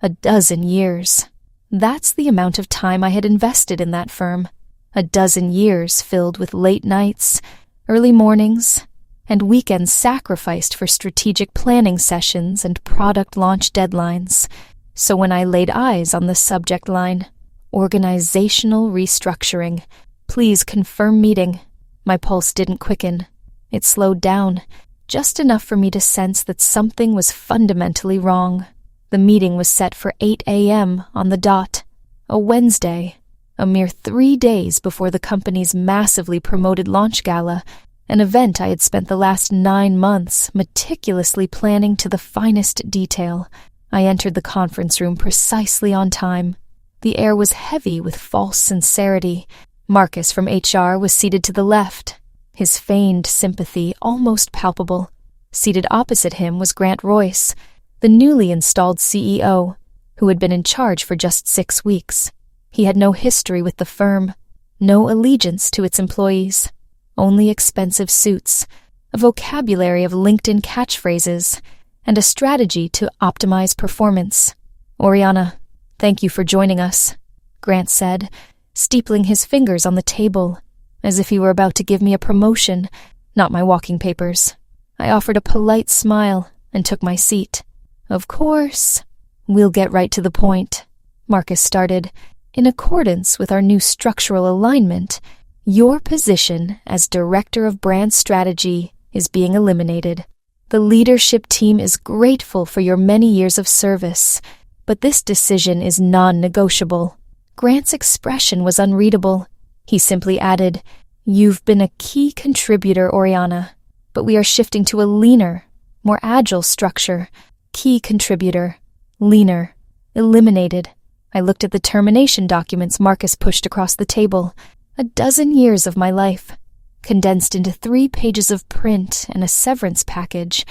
12 years. That's the amount of time I had invested in that firm. 12 years filled with late nights, early mornings, and weekends sacrificed for strategic planning sessions and product launch deadlines. So when I laid eyes on the subject line, organizational restructuring, please confirm meeting, my pulse didn't quicken. It slowed down, just enough for me to sense that something was fundamentally wrong. The meeting was set for 8 a.m. on the dot, a Wednesday, a mere 3 days before the company's massively promoted launch gala, an event I had spent the last 9 months meticulously planning to the finest detail. I entered the conference room precisely on time. The air was heavy with false sincerity. Marcus from HR was seated to the left, his feigned sympathy almost palpable. Seated opposite him was Grant Royce, the newly installed CEO, who had been in charge for just 6 weeks. He had no history with the firm, no allegiance to its employees, only expensive suits, a vocabulary of LinkedIn catchphrases, and a strategy to optimize performance. "Oriana, thank you for joining us," Grant said, steepling his fingers on the table, as if he were about to give me a promotion, not my walking papers. I offered a polite smile and took my seat. "Of course. We'll get right to the point," Marcus started. "In accordance with our new structural alignment, your position as Director of Brand Strategy is being eliminated. The leadership team is grateful for your many years of service, but this decision is non-negotiable." Grant's expression was unreadable. He simply added, "You've been a key contributor, Oriana, but we are shifting to a leaner, more agile structure. Key contributor, leaner, eliminated." I looked at the termination documents Marcus pushed across the table. 12 years of my life, condensed into 3 pages of print and a severance package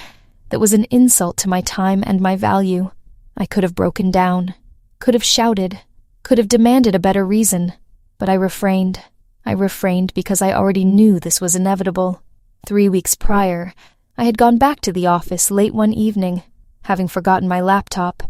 that was an insult to my time and my value. I could have broken down, could have shouted, could have demanded a better reason, but I refrained. I refrained because I already knew this was inevitable. 3 weeks prior, I had gone back to the office late one evening, having forgotten my laptop.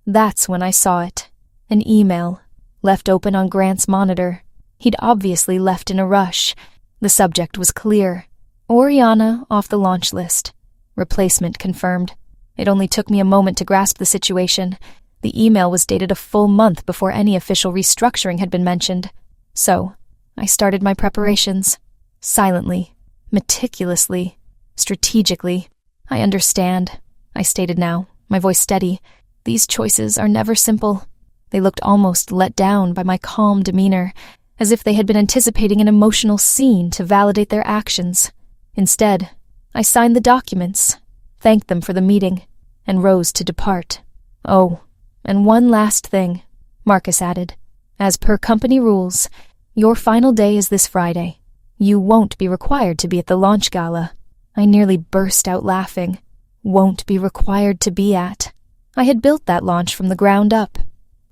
That's when I saw it. An email, left open on Grant's monitor. He'd obviously left in a rush. The subject was clear. Oriana off the launch list. Replacement confirmed. It only took me a moment to grasp the situation. The email was dated a full month before any official restructuring had been mentioned. So, I started my preparations. Silently, meticulously, strategically. "I understand," I stated now, my voice steady. "These choices are never simple." They looked almost let down by my calm demeanor, as if they had been anticipating an emotional scene to validate their actions. Instead, I signed the documents, thanked them for the meeting, and rose to depart. "Oh, and one last thing," Marcus added. "As per company rules, your final day is this Friday. You won't be required to be at the launch gala." I nearly burst out laughing. Won't be required to be at. I had built that launch from the ground up,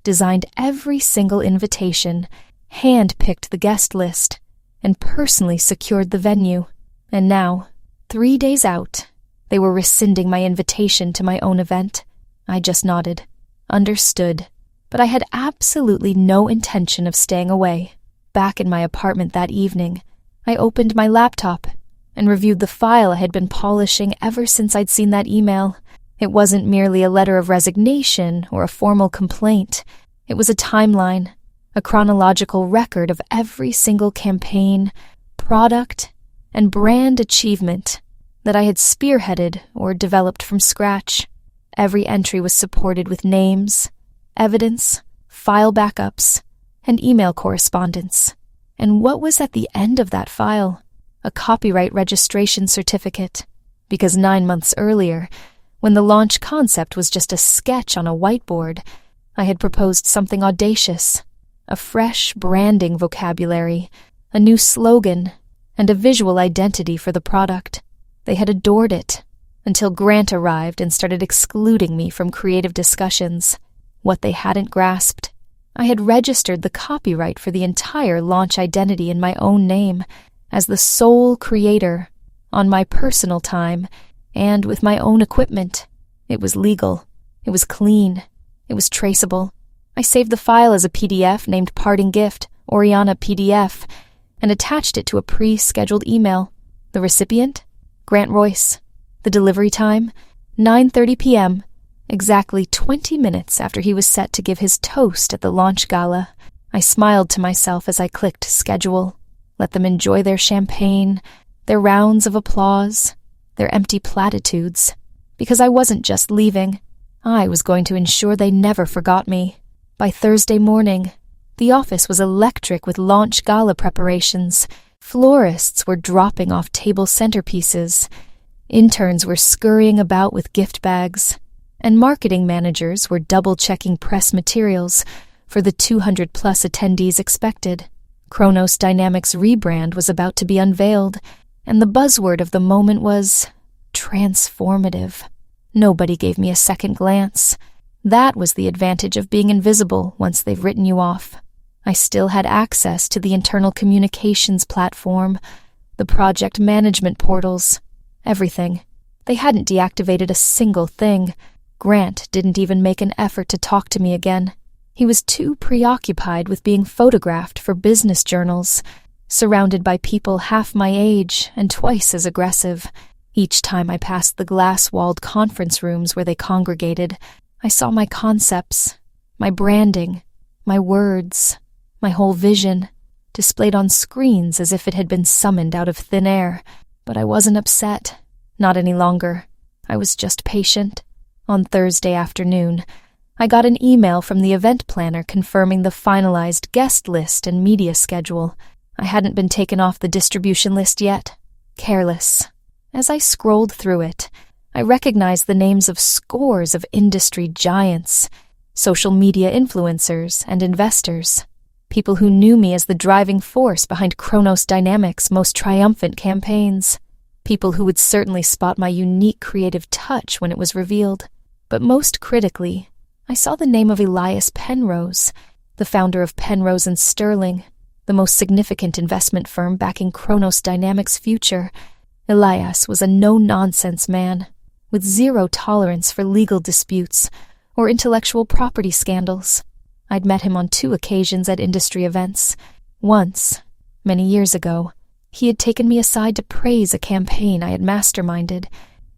designed every single invitation, hand-picked the guest list, and personally secured the venue. And now, 3 days out, they were rescinding my invitation to my own event. I just nodded. Understood. But I had absolutely no intention of staying away. Back in my apartment that evening, I opened my laptop and reviewed the file I had been polishing ever since I'd seen that email. It wasn't merely a letter of resignation or a formal complaint. It was a timeline, a chronological record of every single campaign, product, and brand achievement that I had spearheaded or developed from scratch. Every entry was supported with names, evidence, file backups, and email correspondence. And what was at the end of that file? A copyright registration certificate. Because 9 months earlier, when the launch concept was just a sketch on a whiteboard, I had proposed something audacious, a fresh branding vocabulary, a new slogan, and a visual identity for the product. They had adored it, until Grant arrived and started excluding me from creative discussions. What they hadn't grasped, I had registered the copyright for the entire launch identity in my own name, as the sole creator, on my personal time, and with my own equipment. It was legal. It was clean. It was traceable. I saved the file as a PDF named Parting Gift, Oriana PDF, and attached it to a pre-scheduled email. The recipient? Grant Royce. The delivery time? 9:30 p.m., exactly 20 minutes after he was set to give his toast at the launch gala. I smiled to myself as I clicked schedule. Let them enjoy their champagne, their rounds of applause, their empty platitudes. Because I wasn't just leaving. I was going to ensure they never forgot me. By Thursday morning, the office was electric with launch gala preparations. Florists were dropping off table centerpieces. Interns were scurrying about with gift bags. And marketing managers were double-checking press materials for the 200-plus attendees expected. Kronos Dynamics' rebrand was about to be unveiled, and the buzzword of the moment was transformative. Nobody gave me a second glance. That was the advantage of being invisible once they've written you off. I still had access to the internal communications platform, the project management portals, everything. They hadn't deactivated a single thing. Grant didn't even make an effort to talk to me again. He was too preoccupied with being photographed for business journals, surrounded by people half my age and twice as aggressive. Each time I passed the glass-walled conference rooms where they congregated, I saw my concepts, my branding, my words, my whole vision, displayed on screens as if it had been summoned out of thin air. But I wasn't upset. Not any longer. I was just patient. On Thursday afternoon, I got an email from the event planner confirming the finalized guest list and media schedule. I hadn't been taken off the distribution list yet. Careless. As I scrolled through it, I recognized the names of scores of industry giants, social media influencers and investors, people who knew me as the driving force behind Kronos Dynamics' most triumphant campaigns, people who would certainly spot my unique creative touch when it was revealed. But most critically, I saw the name of Elias Penrose, the founder of Penrose and Sterling, the most significant investment firm backing Kronos Dynamics' future. Elias was a no-nonsense man, with zero tolerance for legal disputes or intellectual property scandals. I'd met him on 2 occasions at industry events. Once, many years ago, he had taken me aside to praise a campaign I had masterminded.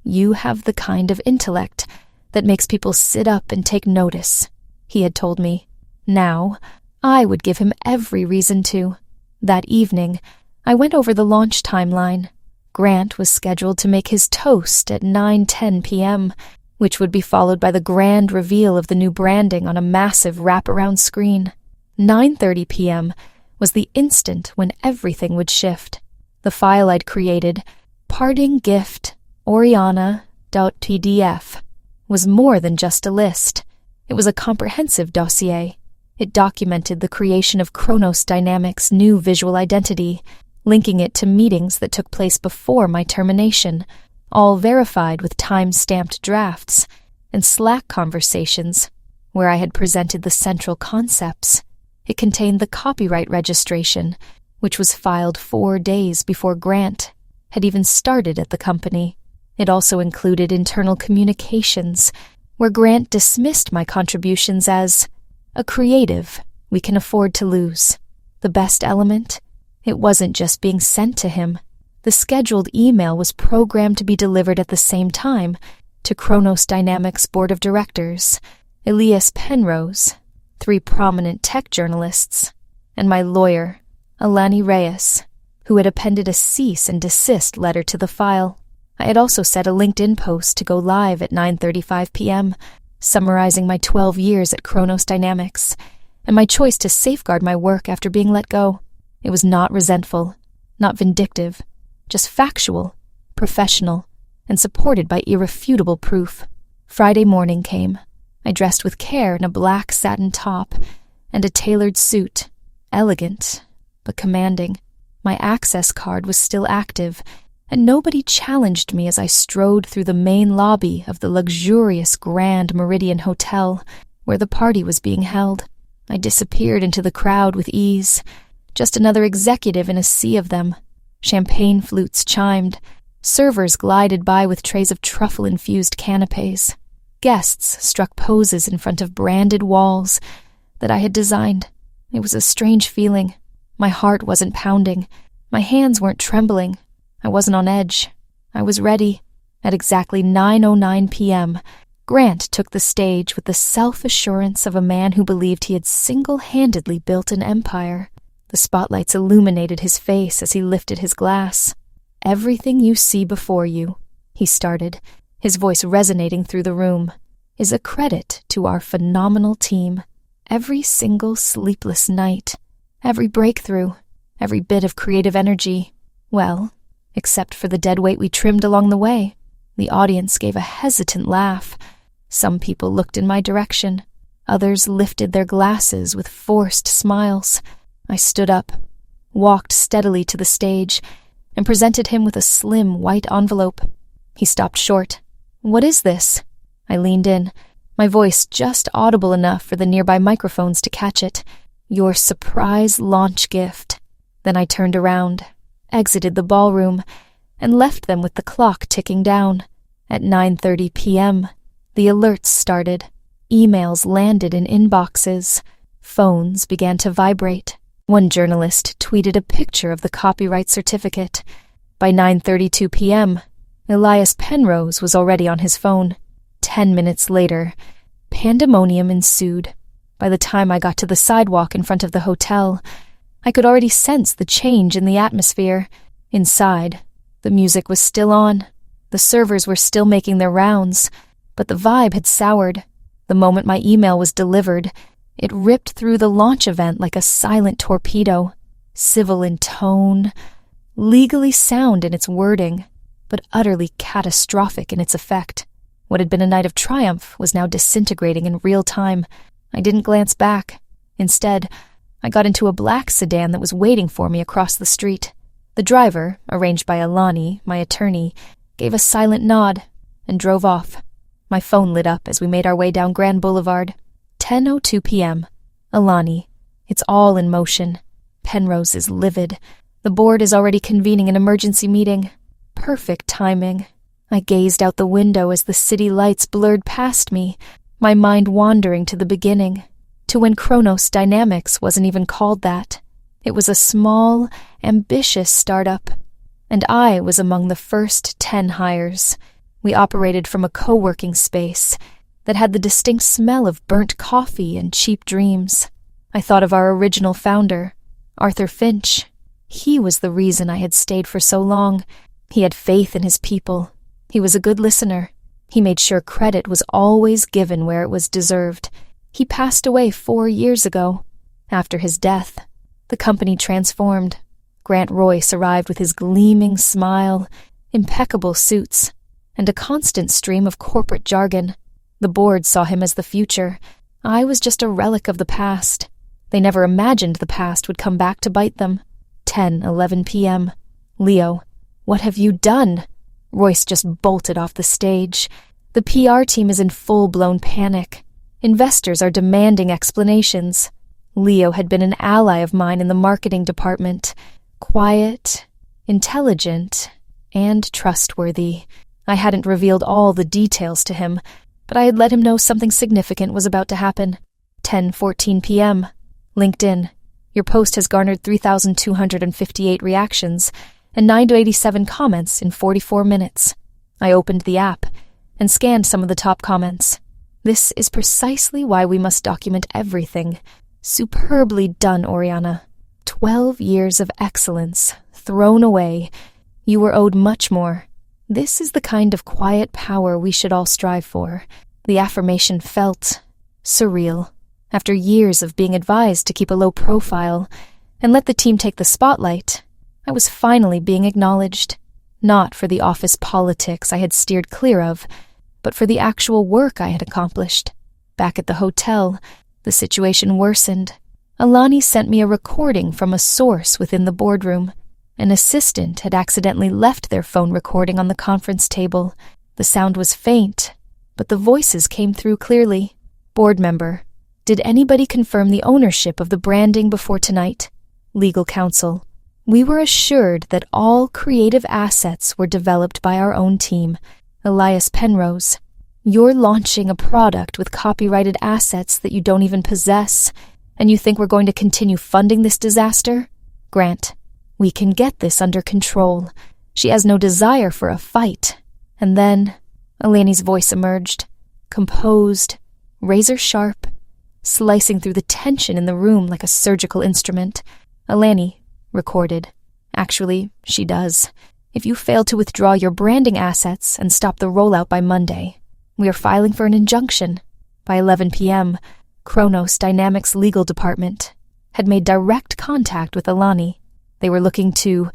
"You have the kind of intellect that makes people sit up and take notice," he had told me. Now, I would give him every reason to. That evening, I went over the launch timeline. Grant was scheduled to make his toast at 9:10 p.m., which would be followed by the grand reveal of the new branding on a massive wraparound screen. 9:30 p.m. was the instant when everything would shift. The file I'd created, Parting Gift, Oriana.pdf, was more than just a list. It was a comprehensive dossier. It documented the creation of Kronos Dynamics' new visual identity, linking it to meetings that took place before my termination, all verified with time-stamped drafts, and Slack conversations where I had presented the central concepts. It contained the copyright registration, which was filed 4 days before Grant had even started at the company. It also included internal communications, where Grant dismissed my contributions as a creative we can afford to lose. The best element? It wasn't just being sent to him. The scheduled email was programmed to be delivered at the same time to Kronos Dynamics Board of Directors, Elias Penrose, 3 prominent tech journalists, and my lawyer, Alani Reyes, who had appended a cease and desist letter to the file. I had also set a LinkedIn post to go live at 9:35 p.m., summarizing my 12 years at Kronos Dynamics and my choice to safeguard my work after being let go. It was not resentful, not vindictive, just factual, professional, and supported by irrefutable proof. Friday morning came. I dressed with care in a black satin top and a tailored suit, elegant but commanding. My access card was still active, and nobody challenged me as I strode through the main lobby of the luxurious Grand Meridian Hotel, where the party was being held. I disappeared into the crowd with ease, just another executive in a sea of them. Champagne flutes chimed. Servers glided by with trays of truffle-infused canapes. guests struck poses in front of branded walls that I had designed. It was a strange feeling. My heart wasn't pounding. My hands weren't trembling. I wasn't on edge. I was ready. At exactly 9:09 p.m., Grant took the stage with the self-assurance of a man who believed he had single-handedly built an empire. The spotlights illuminated his face as he lifted his glass. "Everything you see before you," he started, his voice resonating through the room, "is a credit to our phenomenal team. Every single sleepless night, every breakthrough, every bit of creative energy. Well, except for the deadweight we trimmed along the way." The audience gave a hesitant laugh. Some people looked in my direction. Others lifted their glasses with forced smiles. I stood up, walked steadily to the stage, and presented him with a slim white envelope. He stopped short. "What is this?" I leaned in, my voice just audible enough for the nearby microphones to catch it. "Your surprise launch gift." Then I turned around, exited the ballroom, and left them with the clock ticking down. At 9:30 p.m., the alerts started. Emails landed in inboxes. Phones began to vibrate. One journalist tweeted a picture of the copyright certificate. By 9:32 p.m., Elias Penrose was already on his phone. 10 minutes later, pandemonium ensued. By the time I got to the sidewalk in front of the hotel, I could already sense the change in the atmosphere. Inside, the music was still on. The servers were still making their rounds, but the vibe had soured. The moment my email was delivered, it ripped through the launch event like a silent torpedo, civil in tone, legally sound in its wording, but utterly catastrophic in its effect. What had been a night of triumph was now disintegrating in real time. I didn't glance back. Instead, I got into a black sedan that was waiting for me across the street. The driver, arranged by Alani, my attorney, gave a silent nod and drove off. My phone lit up as we made our way down Grand Boulevard. 10:02 p.m. Alani. It's all in motion. Penrose is livid. The board is already convening an emergency meeting. Perfect timing. I gazed out the window as the city lights blurred past me, my mind wandering to the beginning, to when Kronos Dynamics wasn't even called that. It was a small, ambitious startup, and I was among the first 10 hires. We operated from a co-working space that had the distinct smell of burnt coffee and cheap dreams. I thought of our original founder, Arthur Finch. He was the reason I had stayed for so long. He had faith in his people. He was a good listener. He made sure credit was always given where it was deserved. He passed away 4 years ago. After his death, the company transformed. Grant Royce arrived with his gleaming smile, impeccable suits, and a constant stream of corporate jargon. The board saw him as the future. I was just a relic of the past. They never imagined the past would come back to bite them. 10:11 p.m. "Leo, what have you done?" Royce just bolted off the stage. The PR team is in full-blown panic. Investors are demanding explanations. Leo had been an ally of mine in the marketing department. Quiet, intelligent, and trustworthy. I hadn't revealed all the details to him, but I had let him know something significant was about to happen. 10:14 p.m. LinkedIn. Your post has garnered 3,258 reactions and 987 comments in 44 minutes. I opened the app and scanned some of the top comments. This is precisely why we must document everything. Superbly done, Oriana. 12 years of excellence, thrown away. You were owed much more. This is the kind of quiet power we should all strive for. The affirmation felt surreal. After years of being advised to keep a low profile and let the team take the spotlight, I was finally being acknowledged. Not for the office politics I had steered clear of, but for the actual work I had accomplished. Back at the hotel, the situation worsened. Alani sent me a recording from a source within the boardroom. An assistant had accidentally left their phone recording on the conference table. The sound was faint, but the voices came through clearly. Board member: did anybody confirm the ownership of the branding before tonight? Legal counsel: we were assured that all creative assets were developed by our own team. Elias Penrose: You're launching a product with copyrighted assets that you don't even possess, and you think we're going to continue funding this disaster? Grant, we can get this under control. She has no desire for a fight. And then Eleni's voice emerged, composed, razor-sharp, slicing through the tension in the room like a surgical instrument. Eleni recorded. Actually, she does. If you fail to withdraw your branding assets and stop the rollout by Monday, we are filing for an injunction. By 11 p.m., Kronos Dynamics legal department had made direct contact with Eleni. They were looking to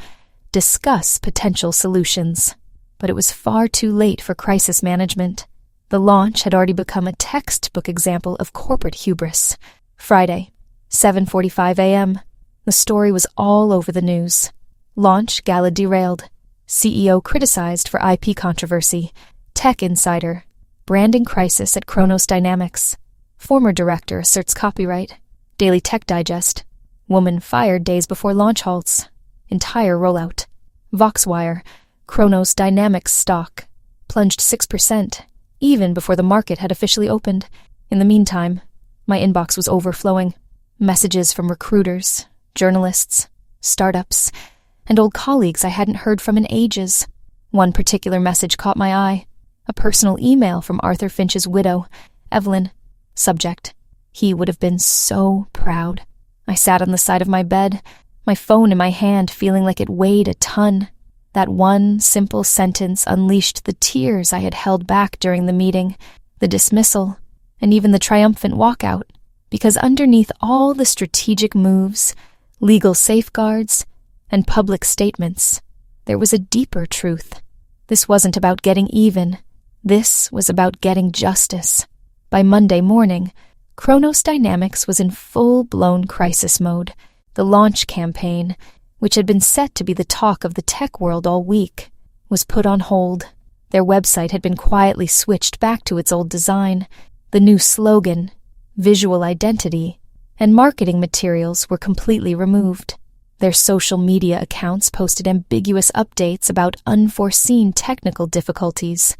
discuss potential solutions, but it was far too late for crisis management. The launch had already become a textbook example of corporate hubris. Friday, 7:45 a.m., the story was all over the news. Launch gala derailed. CEO criticized for IP controversy. Tech insider. Branding crisis at Kronos Dynamics. Former director asserts copyright. Daily Tech Digest. Woman fired days before launch halts. Entire rollout. Voxwire. Kronos Dynamics stock plunged 6%, even before the market had officially opened. In the meantime, my inbox was overflowing. Messages from recruiters, journalists, startups, and old colleagues I hadn't heard from in ages. One particular message caught my eye. A personal email from Arthur Finch's widow, Evelyn. Subject: he would have been so proud. I sat on the side of my bed, my phone in my hand, feeling like it weighed a ton. That one simple sentence unleashed the tears I had held back during the meeting, the dismissal, and even the triumphant walkout, because underneath all the strategic moves, legal safeguards, and public statements, there was a deeper truth. This wasn't about getting even. This was about getting justice. By Monday morning, Kronos Dynamics was in full-blown crisis mode. The launch campaign, which had been set to be the talk of the tech world all week, was put on hold. Their website had been quietly switched back to its old design. The new slogan, visual identity, and marketing materials were completely removed. Their social media accounts posted ambiguous updates about unforeseen technical difficulties,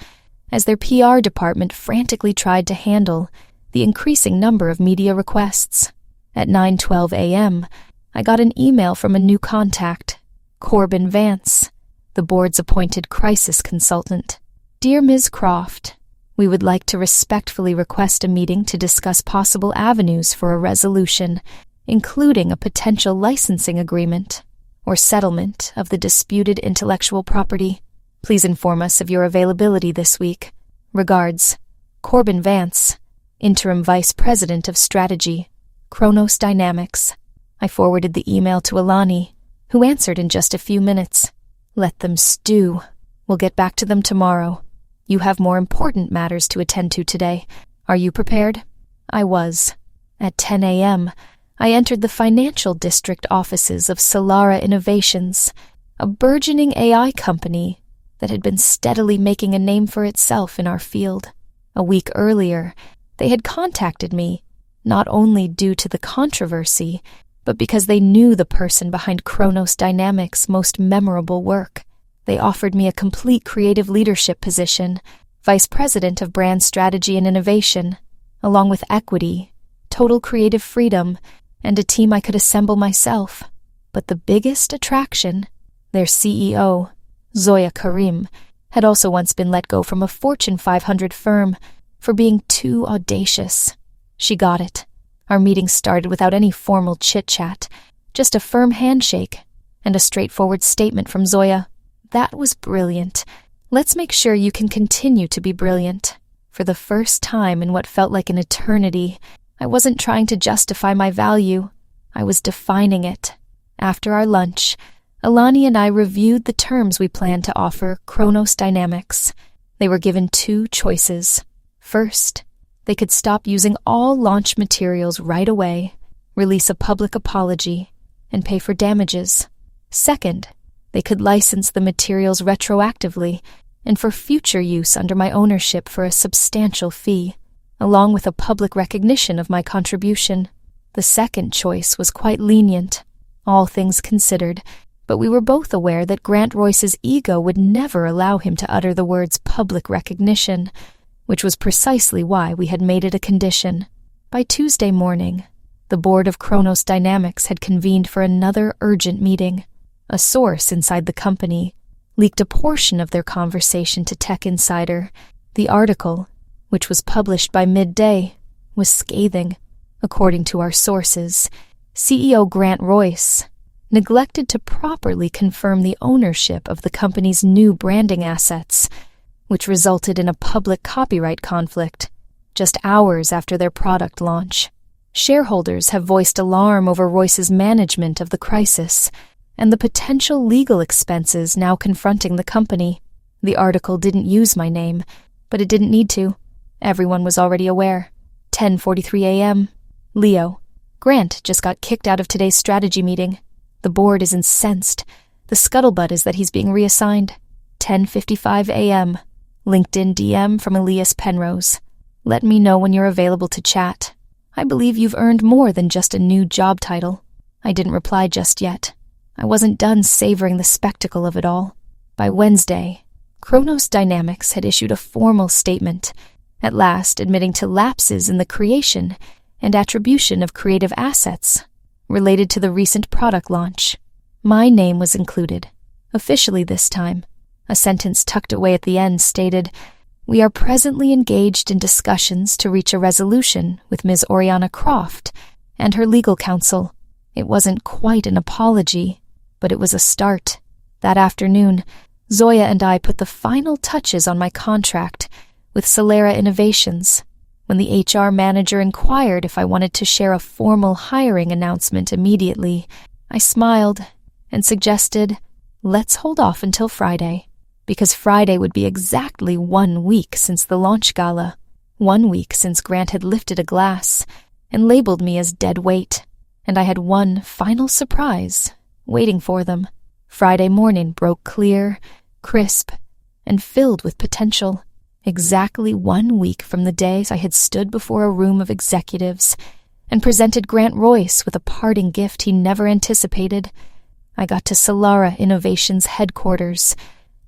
as their PR department frantically tried to handle the increasing number of media requests. At 9:12 a.m., I got an email from a new contact, Corbin Vance, the board's appointed crisis consultant. Dear Ms. Croft, we would like to respectfully request a meeting to discuss possible avenues for a resolution, including a potential licensing agreement or settlement of the disputed intellectual property. Please inform us of your availability this week. Regards, Corbin Vance, Interim Vice President of Strategy, Kronos Dynamics. I forwarded the email to Eleni, who answered in just a few minutes. Let them stew. We'll get back to them tomorrow. You have more important matters to attend to today. Are you prepared? I was. At 10 a.m., I entered the financial district offices of Solara Innovations, a burgeoning AI company that had been steadily making a name for itself in our field. A week earlier, they had contacted me, not only due to the controversy, but because they knew the person behind Kronos Dynamics' most memorable work. They offered me a complete creative leadership position, Vice President of Brand Strategy and Innovation, along with equity, total creative freedom, and a team I could assemble myself. But the biggest attraction, their CEO, Zoya Karim, had also once been let go from a Fortune 500 firm for being too audacious. She got it. Our meeting started without any formal chit-chat, just a firm handshake and a straightforward statement from Zoya. That was brilliant. Let's make sure you can continue to be brilliant. For the first time in what felt like an eternity, I wasn't trying to justify my value. I was defining it. After our lunch, Eleni and I reviewed the terms we planned to offer Kronos Dynamics. They were given two choices. First, they could stop using all launch materials right away, release a public apology, and pay for damages. Second, they could license the materials retroactively and for future use under my ownership for a substantial fee, along with a public recognition of my contribution. The second choice was quite lenient, all things considered, but we were both aware that Grant Royce's ego would never allow him to utter the words public recognition which was precisely why we had made it a condition. By Tuesday morning, the board of Kronos Dynamics had convened for another urgent meeting. A source inside the company leaked a portion of their conversation to Tech Insider. The article, which was published by midday, was scathing. According to our sources, CEO Grant Royce neglected to properly confirm the ownership of the company's new branding assets, which resulted in a public copyright conflict just hours after their product launch. Shareholders have voiced alarm over Royce's management of the crisis and the potential legal expenses now confronting the company. The article didn't use my name, but it didn't need to. Everyone was already aware. 10:43 a.m. Leo. Grant just got kicked out of today's strategy meeting. The board is incensed. The scuttlebutt is that he's being reassigned. 10:55 a.m. LinkedIn DM from Elias Penrose. Let me know when you're available to chat. I believe you've earned more than just a new job title. I didn't reply just yet. I wasn't done savoring the spectacle of it all. By Wednesday, Kronos Dynamics had issued a formal statement, at last admitting to lapses in the creation and attribution of creative assets related to the recent product launch. My name was included, officially this time. A sentence tucked away at the end stated, "We are presently engaged in discussions to reach a resolution with Ms. Oriana Croft and her legal counsel." It wasn't quite an apology, but it was a start. That afternoon, Zoya and I put the final touches on my contract with Solera Innovations. When the HR manager inquired if I wanted to share a formal hiring announcement immediately, I smiled and suggested, let's hold off until Friday, because Friday would be exactly 1 week since the launch gala, 1 week since Grant had lifted a glass and labeled me as dead weight, and I had one final surprise waiting for them. Friday morning broke clear, crisp, and filled with potential. Exactly 1 week from the days I had stood before a room of executives and presented Grant Royce with a parting gift he never anticipated. I got to Solera Innovations headquarters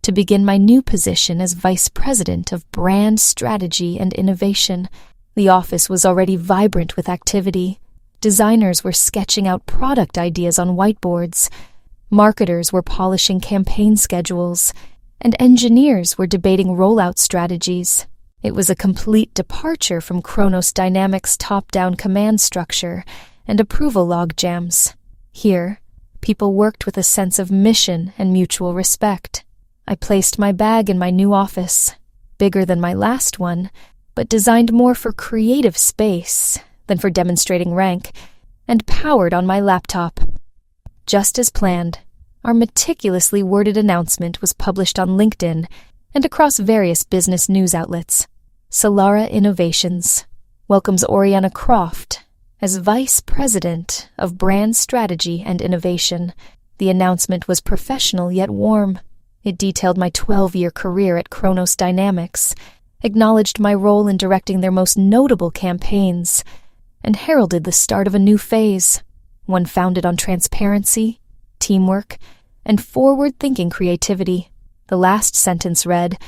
to begin my new position as Vice President of Brand Strategy and Innovation. The office was already vibrant with activity. Designers were sketching out product ideas on whiteboards. Marketers were polishing campaign schedules, and engineers were debating rollout strategies. It was a complete departure from Kronos Dynamics' top-down command structure and approval logjams. Here, people worked with a sense of mission and mutual respect. I placed my bag in my new office, bigger than my last one, but designed more for creative space than for demonstrating rank, and powered on my laptop. Just as planned, our meticulously worded announcement was published on LinkedIn and across various business news outlets. Solera Innovations welcomes Oriana Croft as Vice President of Brand Strategy and Innovation. The announcement was professional yet warm. It detailed my 12-year career at Kronos Dynamics, acknowledged my role in directing their most notable campaigns, and heralded the start of a new phase, one founded on transparency, teamwork, and forward-thinking creativity. The last sentence read,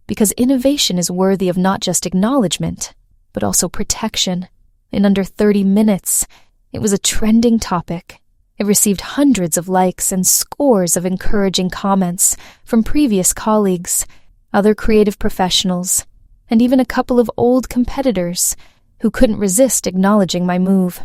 "Because innovation is worthy of not just acknowledgement, but also protection." In under 30 minutes, it was a trending topic. It received hundreds of likes and scores of encouraging comments from previous colleagues, other creative professionals, and even a couple of old competitors who couldn't resist acknowledging my move.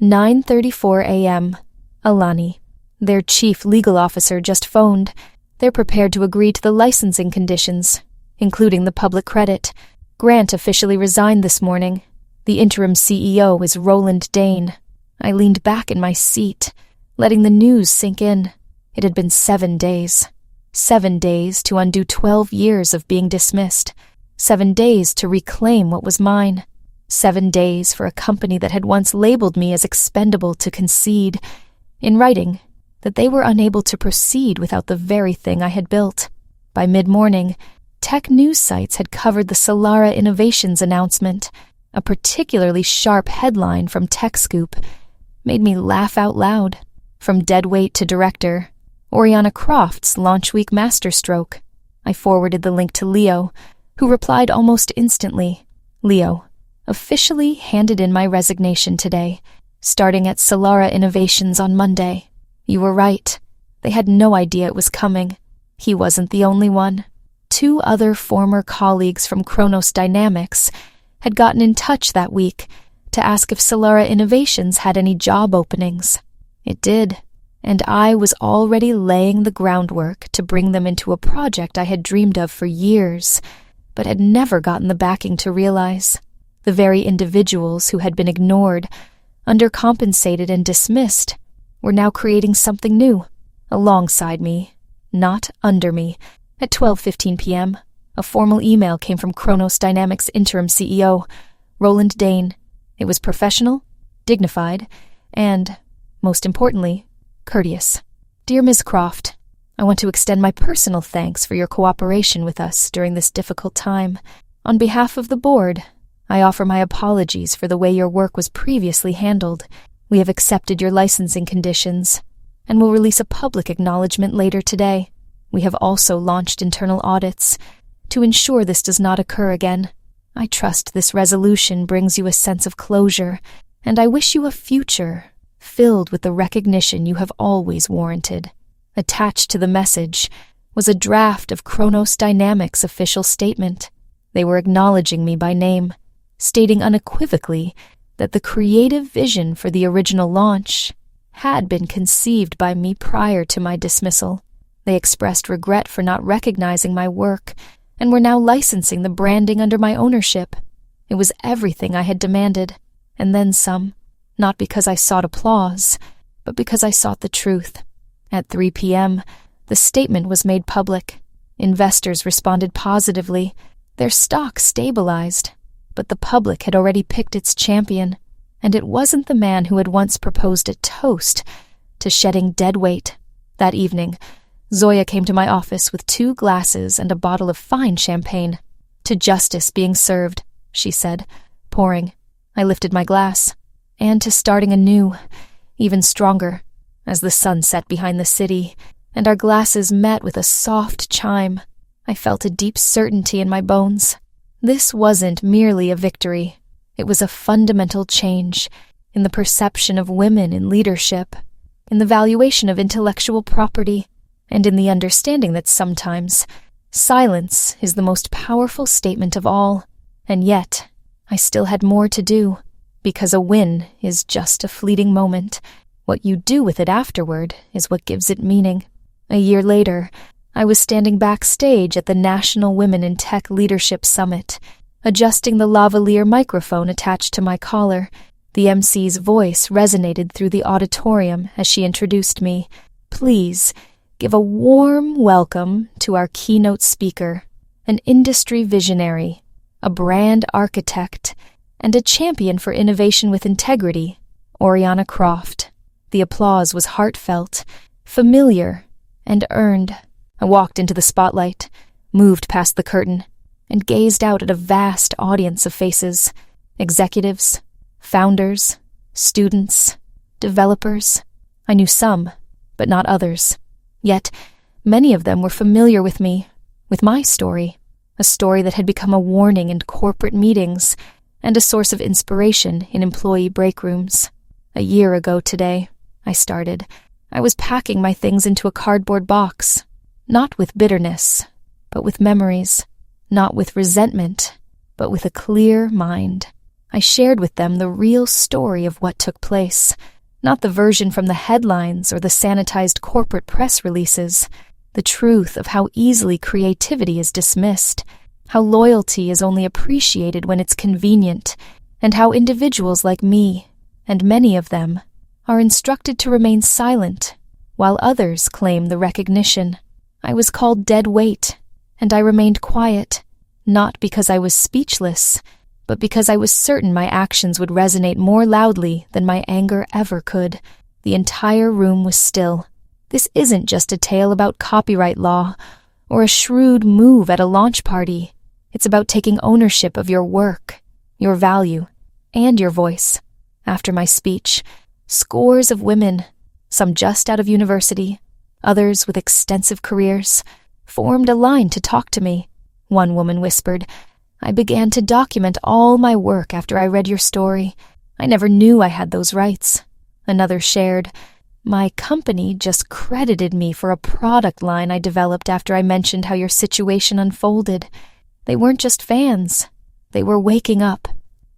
9:34 a.m. Alani. Their chief legal officer just phoned. They're prepared to agree to the licensing conditions, including the public credit. Grant officially resigned this morning. The interim CEO is Roland Dane. I leaned back in my seat, letting the news sink in. It had been 7 days. 7 days to undo 12 years of being dismissed. 7 days to reclaim what was mine. 7 days for a company that had once labeled me as expendable to concede, in writing, that they were unable to proceed without the very thing I had built. By mid-morning, tech news sites had covered the Solera Innovations announcement. A particularly sharp headline from TechScoop made me laugh out loud. From deadweight to director, Oriana Croft's launch week masterstroke. I forwarded the link to Leo, who replied almost instantly, "Leo, officially handed in my resignation today, starting at Solara Innovations on Monday. You were right. They had no idea it was coming. He wasn't the only one. 2 other former colleagues from Kronos Dynamics had gotten in touch that week to ask if Solara Innovations had any job openings. It did, and I was already laying the groundwork to bring them into a project I had dreamed of for years, but had never gotten the backing to realize. The very individuals who had been ignored, undercompensated, and dismissed were now creating something new, alongside me, not under me. At 12:15 p.m., a formal email came from Kronos Dynamics interim CEO, Roland Dane. It was professional, dignified, and, most importantly, courteous. Dear Ms. Croft, I want to extend my personal thanks for your cooperation with us during this difficult time. On behalf of the board, I offer my apologies for the way your work was previously handled. We have accepted your licensing conditions and will release a public acknowledgement later today. We have also launched internal audits to ensure this does not occur again. I trust this resolution brings you a sense of closure, and I wish you a future filled with the recognition you have always warranted." Attached to the message was a draft of Kronos Dynamics' official statement. They were acknowledging me by name, stating unequivocally that the creative vision for the original launch had been conceived by me prior to my dismissal. They expressed regret for not recognizing my work and were now licensing the branding under my ownership. It was everything I had demanded, and then some, not because I sought applause, but because I sought the truth. At 3 p.m., the statement was made public. Investors responded positively. Their stock stabilized, but the public had already picked its champion, and it wasn't the man who had once proposed a toast to shedding dead weight. That evening, Zoya came to my office with 2 glasses and a bottle of fine champagne. "To justice being served," she said, pouring. I lifted my glass. "And to starting anew, even stronger," as the sun set behind the city, and our glasses met with a soft chime. I felt a deep certainty in my bones. This wasn't merely a victory. It was a fundamental change in the perception of women in leadership, in the valuation of intellectual property, and in the understanding that sometimes silence is the most powerful statement of all. And yet, I still had more to do, because a win is just a fleeting moment. What you do with it afterward is what gives it meaning. A year later, I was standing backstage at the National Women in Tech Leadership Summit, adjusting the lavalier microphone attached to my collar. The MC's voice resonated through the auditorium as she introduced me. "Please give a warm welcome to our keynote speaker, an industry visionary, a brand architect, and a champion for innovation with integrity, Oriana Croft." The applause was heartfelt, familiar, and earned. I walked into the spotlight, moved past the curtain, and gazed out at a vast audience of faces: executives, founders, students, developers. I knew some, but not others. Yet, many of them were familiar with me, with my story, a story that had become a warning in corporate meetings and a source of inspiration in employee break rooms. "A year ago today," I started, "I was packing my things into a cardboard box, not with bitterness, but with memories, not with resentment, but with a clear mind. I shared with them the real story of what took place, not the version from the headlines or the sanitized corporate press releases, the truth of how easily creativity is dismissed, how loyalty is only appreciated when it's convenient, and how individuals like me, and many of them, are instructed to remain silent, while others claim the recognition. I was called dead weight, and I remained quiet, not because I was speechless, but because I was certain my actions would resonate more loudly than my anger ever could. The entire room was still. This isn't just a tale about copyright law or a shrewd move at a launch party. It's about taking ownership of your work, your value, and your voice. After my speech, scores of women, some just out of university, others with extensive careers, formed a line to talk to me. One woman whispered, "I began to document all my work after I read your story. I never knew I had those rights." Another shared, "My company just credited me for a product line I developed after I mentioned how your situation unfolded. They weren't just fans. They were waking up.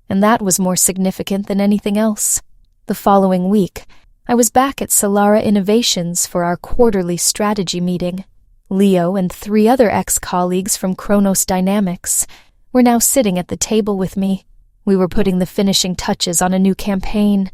And that was more significant than anything else." The following week, I was back at Solara Innovations for our quarterly strategy meeting. Leo and 3 other ex-colleagues from Kronos Dynamics were now sitting at the table with me. We were putting the finishing touches on a new campaign,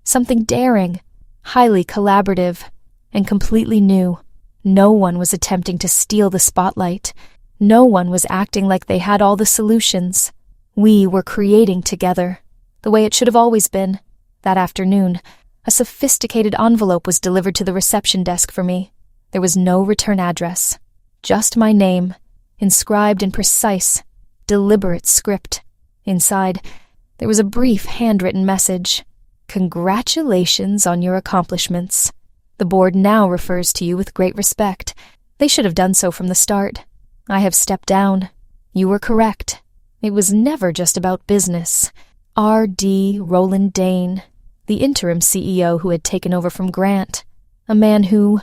something daring, highly collaborative, and completely new. No one was attempting to steal the spotlight. No one was acting like they had all the solutions. We were creating together, the way it should have always been. That afternoon, a sophisticated envelope was delivered to the reception desk for me. There was no return address, just my name, inscribed in precise, deliberate script. Inside, there was a brief handwritten message. "Congratulations on your accomplishments. The board now refers to you with great respect. They should have done so from the start. I have stepped down. You were correct. It was never just about business." R.D. Roland Dane, the interim CEO who had taken over from Grant, a man who,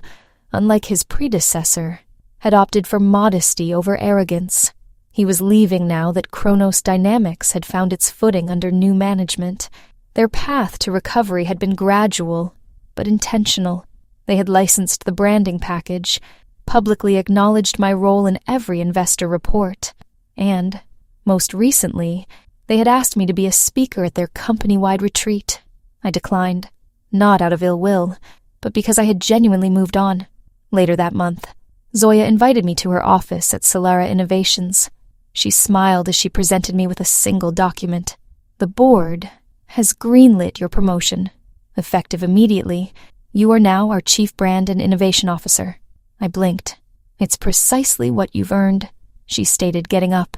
unlike his predecessor, had opted for modesty over arrogance. He was leaving now that Kronos Dynamics had found its footing under new management. Their path to recovery had been gradual, but intentional. They had licensed the branding package, publicly acknowledged my role in every investor report, and, most recently, they had asked me to be a speaker at their company-wide retreat. I declined, not out of ill will, but because I had genuinely moved on. Later that month, Zoya invited me to her office at Solara Innovations. She smiled as she presented me with a single document. "The board has greenlit your promotion. Effective immediately, you are now our Chief Brand and Innovation Officer." I blinked. "It's precisely what you've earned," she stated, getting up.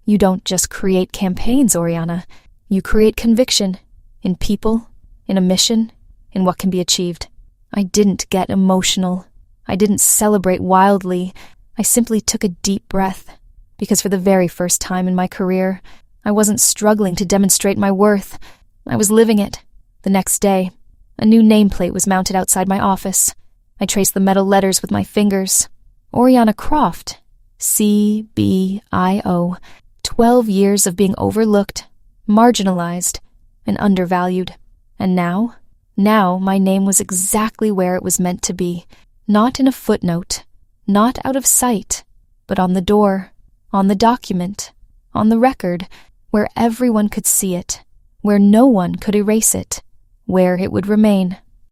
"You don't just create campaigns, Oriana. You create conviction in people, in a mission, in what can be achieved." I didn't get emotional. I didn't celebrate wildly. I simply took a deep breath, because for the very first time in my career, I wasn't struggling to demonstrate my worth. I was living it. The next day, a new nameplate was mounted outside my office. I traced the metal letters with my fingers. Oriana Croft, CBIO. 12 years of being overlooked, marginalized, and undervalued. And now my name was exactly where it was meant to be. Not in a footnote, not out of sight, but on the door, on the document, on the record, where everyone could see it, where no one could erase it, where it would remain.